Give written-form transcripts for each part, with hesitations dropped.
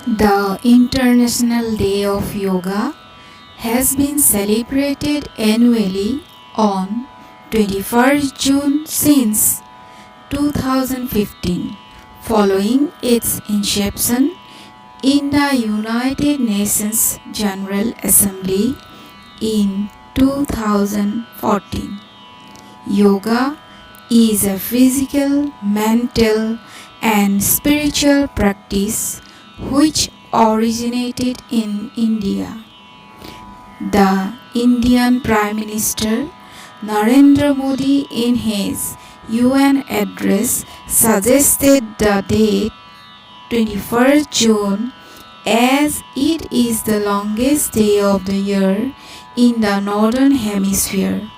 The International Day of Yoga has been celebrated annually on 21st June since 2015, following its inception in the United Nations General Assembly in 2014. Yoga is a physical, mental, and spiritual practice which originated in India. The Indian Prime Minister Narendra Modi, in his UN address, suggested the date 21st June as it is the longest day of the year in the Northern Hemisphere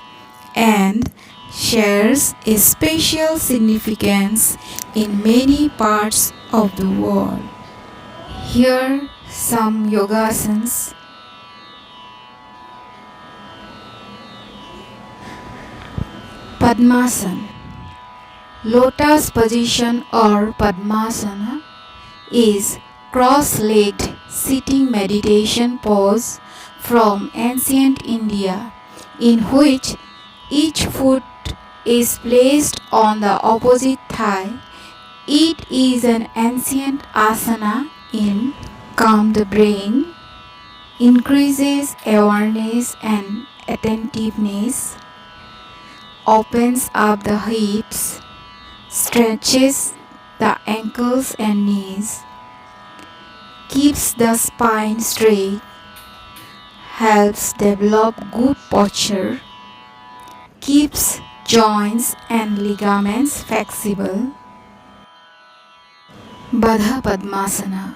and shares a special significance in many parts of the world. Here some yogasanas. Padmasana. Lotus position or Padmasana is cross-legged sitting meditation pose from ancient India in which each foot is placed on the opposite thigh. It is an ancient asana in calm the brain, increases awareness and attentiveness, opens up the hips, stretches the ankles and knees, keeps the spine straight, helps develop good posture, keeps joints and ligaments flexible. Baddha Padmasana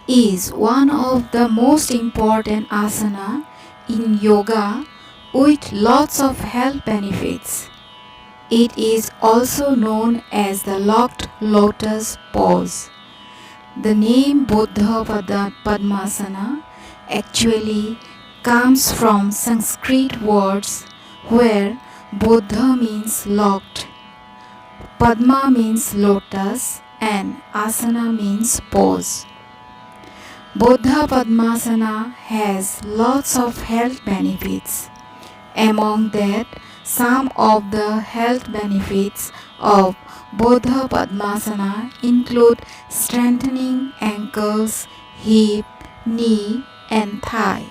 is one of the most important asana in yoga with lots of health benefits. It is also known as the locked lotus pose. The name Buddha Padmasana actually comes from Sanskrit words where Buddha means locked, Padma means lotus, and asana means pose. Buddha Padmasana has lots of health benefits. Among that, some of the health benefits of Buddha Padmasana include strengthening ankles, hip, knee, and thigh.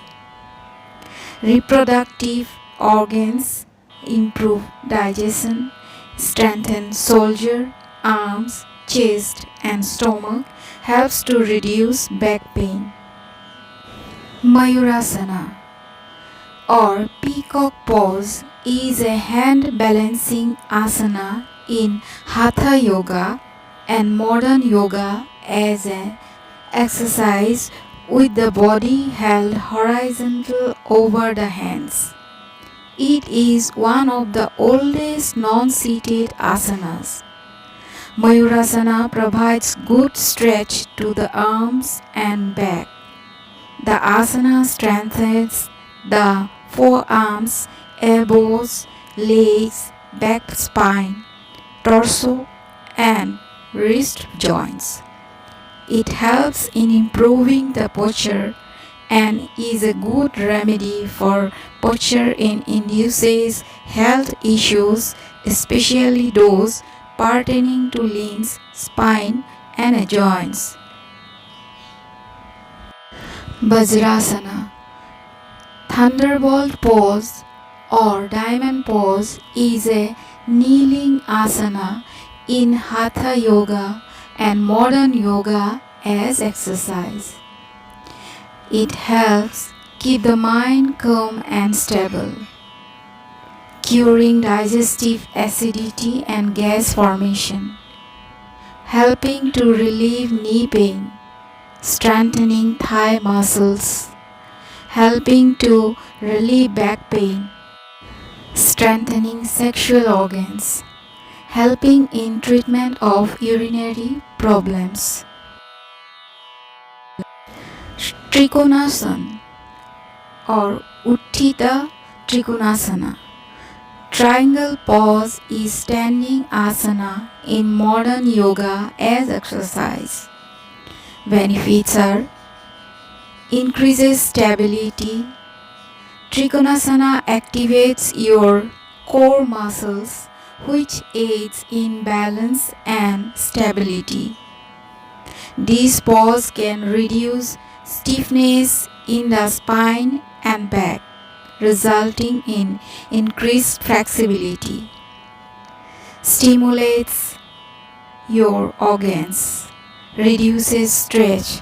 Reproductive organs, improve digestion, strengthen shoulder, arms, chest, and stomach, helps to reduce back pain. Mayurasana or peacock pose is a hand balancing asana in Hatha Yoga and modern yoga as an exercise with the body held horizontal over the hands. It is one of the oldest non-seated asanas. Mayurasana provides good stretch to the arms and back. The asana strengthens the forearms, elbows, legs, back spine, torso, and wrist joints. It helps in improving the posture and is a good remedy for posture and induces health issues, especially those pertaining to limbs, spine, and joints. Vajrasana. Thunderbolt pose or diamond pose is a kneeling asana in Hatha Yoga and modern yoga as exercise. It helps keep the mind calm and stable, curing digestive acidity and gas formation, helping to relieve knee pain, strengthening thigh muscles, helping to relieve back pain, strengthening sexual organs, helping in treatment of urinary problems. Trikonasana or Utthita Trikonasana. Triangle pose is standing asana in modern yoga as exercise. Benefits are increases stability. Trikonasana activates your core muscles, which aids in balance and stability. This pose can reduce stiffness in the spine and back, resulting in increased flexibility. Stimulates your organs, reduces stretch,